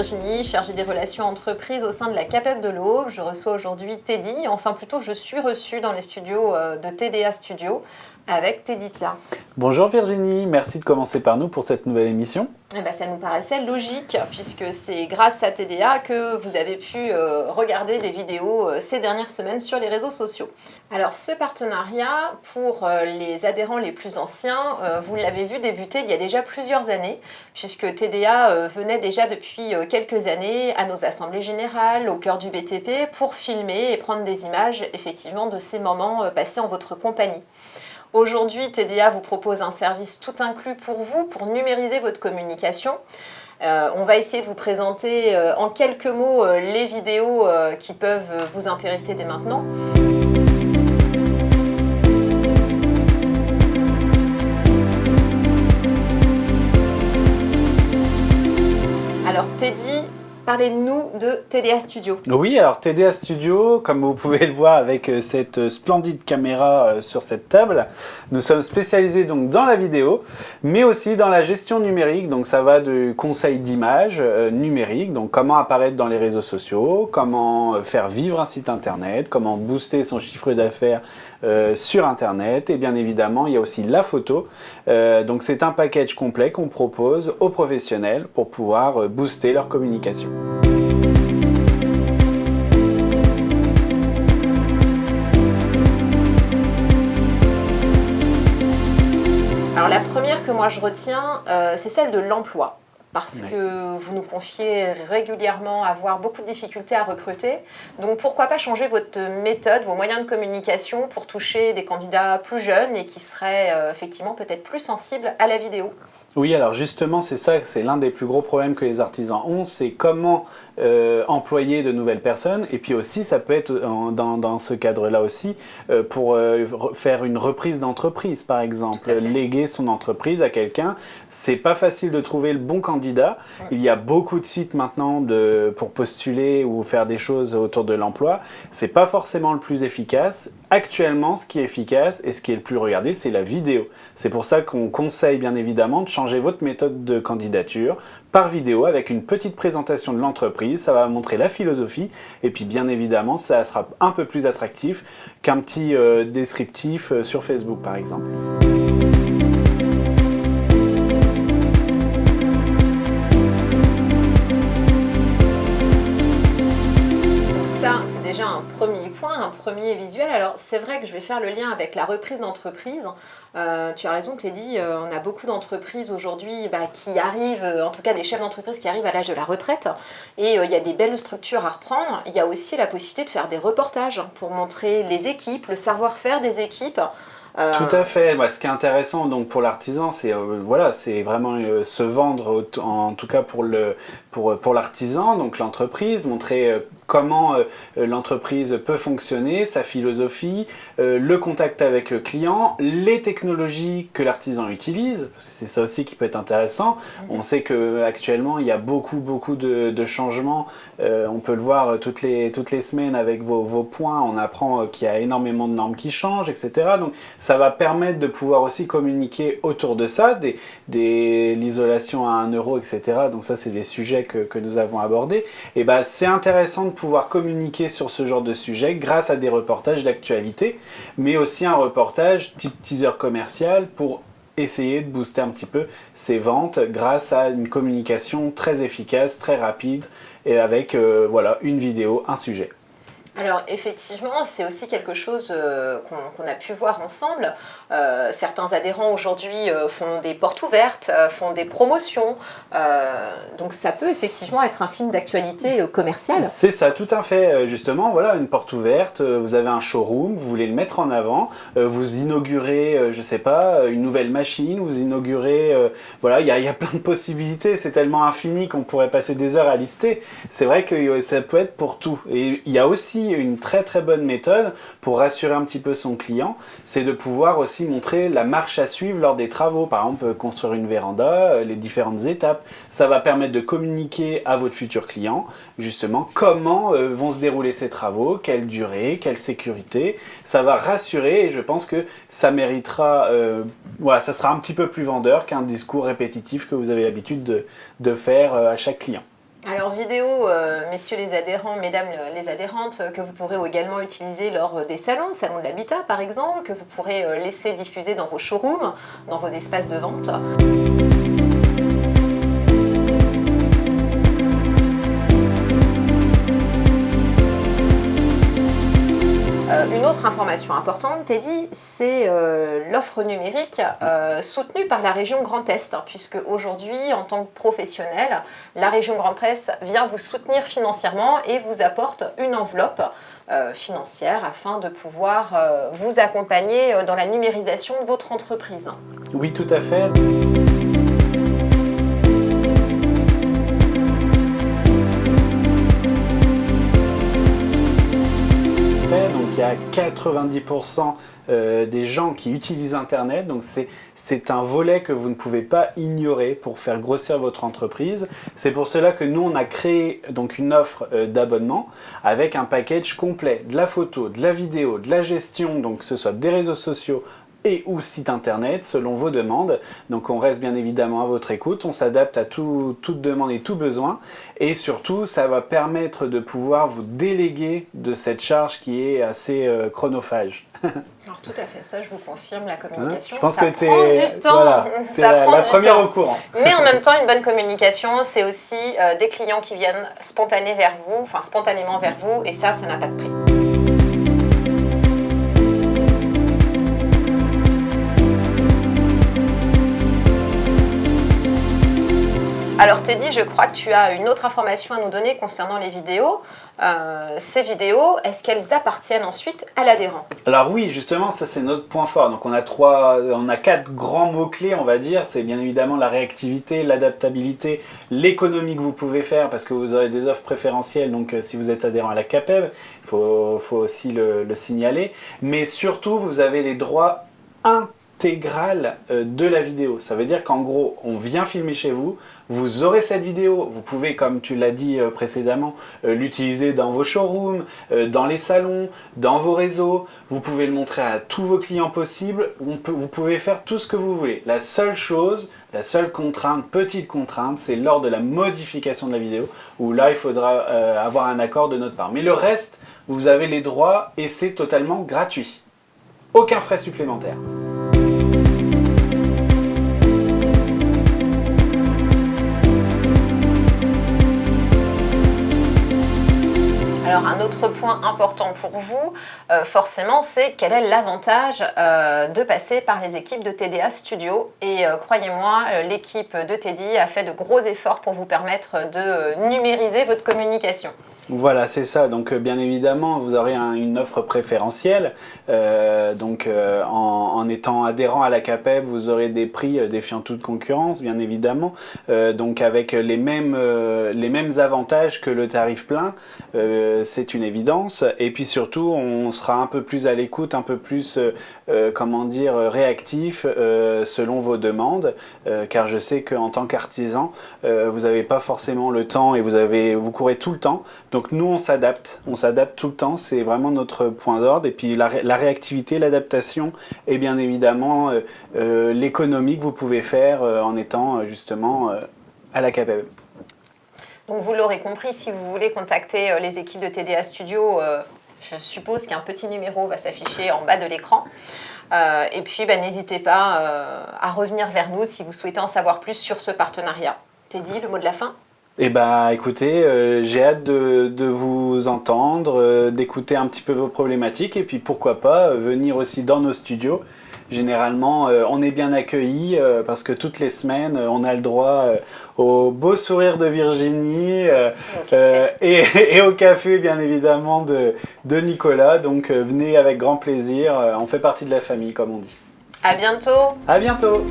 Virginie, chargée des relations entreprises au sein de la CAPEB de l'Aube. Je reçois aujourd'hui Teddy, enfin plutôt je suis reçue dans les studios de TDA Studio avec Teddy Pia. Bonjour Virginie, merci de commencer par nous pour cette nouvelle émission. Eh ben, ça nous paraissait logique puisque c'est grâce à TDA que vous avez pu regarder des vidéos ces dernières semaines sur les réseaux sociaux. Alors ce partenariat pour les adhérents les plus anciens, vous l'avez vu débuter il y a déjà plusieurs années puisque TDA venait déjà depuis quelques années à nos assemblées générales au cœur du BTP pour filmer et prendre des images effectivement de ces moments passés en votre compagnie. Aujourd'hui, TDA vous propose un service tout inclus pour vous, pour numériser votre communication. On va essayer de vous présenter en quelques mots les vidéos qui peuvent vous intéresser dès maintenant. Alors Teddy, parlez-nous de TDA Studio. Oui, alors TDA Studio, comme vous pouvez le voir avec cette splendide caméra sur cette table, nous sommes spécialisés donc dans la vidéo, mais aussi dans la gestion numérique. Donc ça va du conseil d'images numériques, donc comment apparaître dans les réseaux sociaux, comment faire vivre un site internet, comment booster son chiffre d'affaires sur internet, et bien évidemment il y a aussi la photo. Donc c'est un package complet qu'on propose aux professionnels pour pouvoir booster leur communication. Alors la première que moi je retiens, c'est celle de l'emploi. Parce que vous nous confiez régulièrement avoir beaucoup de difficultés à recruter. Donc pourquoi pas changer votre méthode, vos moyens de communication pour toucher des candidats plus jeunes et qui seraient effectivement peut-être plus sensibles à la vidéo. Oui, alors justement, c'est ça, c'est l'un des plus gros problèmes que les artisans ont, c'est comment employer de nouvelles personnes. Et puis aussi, ça peut être dans ce cadre-là aussi, pour faire une reprise d'entreprise, par exemple. Léguer son entreprise à quelqu'un, c'est pas facile de trouver le bon candidat. Il y a beaucoup de sites maintenant pour postuler ou faire des choses autour de l'emploi. C'est pas forcément le plus efficace. Actuellement, ce qui est efficace et ce qui est le plus regardé, c'est la vidéo. C'est pour ça qu'on conseille bien évidemment de changer votre méthode de candidature par vidéo avec une petite présentation de l'entreprise. Ça va montrer la philosophie et puis bien évidemment, ça sera un peu plus attractif qu'un petit descriptif sur Facebook par exemple. Déjà un premier point, un premier visuel. Alors c'est vrai que je vais faire le lien avec la reprise d'entreprise. Tu as raison Teddy, on a beaucoup d'entreprises aujourd'hui qui arrivent, en tout cas des chefs d'entreprise qui arrivent à l'âge de la retraite et il y a des belles structures à reprendre. Il y a aussi la possibilité de faire des reportages pour montrer les équipes, le savoir-faire des équipes. Tout à fait. Ce qui est intéressant donc pour l'artisan, c'est c'est vraiment se vendre en tout cas pour l'artisan, donc l'entreprise, montrer comment l'entreprise peut fonctionner, sa philosophie, le contact avec le client, les technologies que l'artisan utilise, parce que c'est ça aussi qui peut être intéressant. On sait qu'actuellement il y a beaucoup de changements. On peut le voir toutes les semaines avec vos points. On apprend qu'il y a énormément de normes qui changent, etc. Donc ça va permettre de pouvoir aussi communiquer autour de ça, l'isolation à 1 euro, etc. Donc ça, c'est des sujets que nous avons abordés. Et c'est intéressant de pouvoir communiquer sur ce genre de sujet grâce à des reportages d'actualité, mais aussi un reportage type teaser commercial pour essayer de booster un petit peu ses ventes grâce à une communication très efficace, très rapide et avec une vidéo, un sujet. Alors effectivement, c'est aussi quelque chose qu'on a pu voir ensemble. Certains adhérents aujourd'hui font des portes ouvertes, font des promotions. Donc ça peut effectivement être un film d'actualité commerciale. C'est ça, tout à fait. Justement, une porte ouverte, vous avez un showroom, vous voulez le mettre en avant, vous inaugurez, je sais pas, une nouvelle machine, vous inaugurez... il y a plein de possibilités, c'est tellement infini qu'on pourrait passer des heures à lister. C'est vrai que ça peut être pour tout. Et il y a aussi une très très bonne méthode pour rassurer un petit peu son client, c'est de pouvoir aussi montrer la marche à suivre lors des travaux. Par exemple, construire une véranda, les différentes étapes. Ça va permettre de communiquer à votre futur client, justement, comment vont se dérouler ces travaux, quelle durée, quelle sécurité. Ça va rassurer et je pense que ça méritera, ça sera un petit peu plus vendeur qu'un discours répétitif que vous avez l'habitude de faire à chaque client. Alors vidéo, messieurs les adhérents, mesdames les adhérentes, que vous pourrez également utiliser lors des salons de l'habitat par exemple, que vous pourrez laisser diffuser dans vos showrooms, dans vos espaces de vente. Une autre information importante, Teddy, c'est l'offre numérique soutenue par la région Grand Est, hein, puisque aujourd'hui, en tant que professionnel, la région Grand Est vient vous soutenir financièrement et vous apporte une enveloppe financière afin de pouvoir vous accompagner dans la numérisation de votre entreprise. Oui, tout à fait. Donc il y a 90% des gens qui utilisent Internet, donc c'est un volet que vous ne pouvez pas ignorer pour faire grossir votre entreprise. C'est pour cela que nous on a créé donc une offre d'abonnement avec un package complet, de la photo, de la vidéo, de la gestion, donc que ce soit des réseaux sociaux et ou site internet selon vos demandes. Donc on reste bien évidemment à votre écoute, on s'adapte à toute demande et tout besoin, et surtout ça va permettre de pouvoir vous déléguer de cette charge qui est assez chronophage. Alors tout à fait, ça je vous confirme, la communication, je pense ça que prend du temps, voilà, ça prend la du première temps. au courant. Mais en même temps, une bonne communication, c'est aussi des clients qui viennent spontanément vers vous, et ça n'a pas de prix. Alors Teddy, je crois que tu as une autre information à nous donner concernant les vidéos. Ces vidéos, est-ce qu'elles appartiennent ensuite à l'adhérent? Alors oui, justement, ça c'est notre point fort. Donc on a 4 grands mots-clés, on va dire. C'est bien évidemment la réactivité, l'adaptabilité, l'économie que vous pouvez faire parce que vous aurez des offres préférentielles. Donc si vous êtes adhérent à la CAPEB, il faut aussi le signaler. Mais surtout, vous avez les droits intégrale de la vidéo. Ça veut dire qu'en gros, on vient filmer chez vous, vous aurez cette vidéo, vous pouvez, comme tu l'as dit précédemment, l'utiliser dans vos showrooms, dans les salons, dans vos réseaux, vous pouvez le montrer à tous vos clients possibles, vous pouvez faire tout ce que vous voulez. La seule contrainte, petite contrainte, c'est lors de la modification de la vidéo, où là, il faudra avoir un accord de notre part. Mais le reste, vous avez les droits et c'est totalement gratuit. Aucun frais supplémentaire. Alors un autre point important pour vous, forcément, c'est quel est l'avantage de passer par les équipes de TDA Studio. Et croyez-moi, l'équipe de Teddy a fait de gros efforts pour vous permettre de numériser votre communication. Voilà, c'est ça. Donc, bien évidemment, vous aurez une offre préférentielle. En étant adhérent à la CAPEB, vous aurez des prix défiant toute concurrence, bien évidemment. Donc, avec les mêmes avantages que le tarif plein, c'est une évidence. Et puis surtout, on sera un peu plus à l'écoute, un peu plus, réactif selon vos demandes. Car je sais qu'en tant qu'artisan, vous n'avez pas forcément le temps et vous courez tout le temps. Donc nous, on s'adapte tout le temps, c'est vraiment notre point d'ordre. Et puis la réactivité, l'adaptation et bien évidemment l'économie que vous pouvez faire en étant justement à la CAPEB. Donc vous l'aurez compris, si vous voulez contacter les équipes de TDA Studio, je suppose qu'un petit numéro va s'afficher en bas de l'écran. Et puis n'hésitez pas à revenir vers nous si vous souhaitez en savoir plus sur ce partenariat. Teddy, le mot de la fin ? Eh bien, écoutez, j'ai hâte de vous entendre, d'écouter un petit peu vos problématiques et puis pourquoi pas venir aussi dans nos studios. Généralement, on est bien accueillis parce que toutes les semaines, on a le droit au beau sourire de Virginie et au café, bien évidemment, de Nicolas. Donc, venez avec grand plaisir. On fait partie de la famille, comme on dit. À bientôt. À bientôt.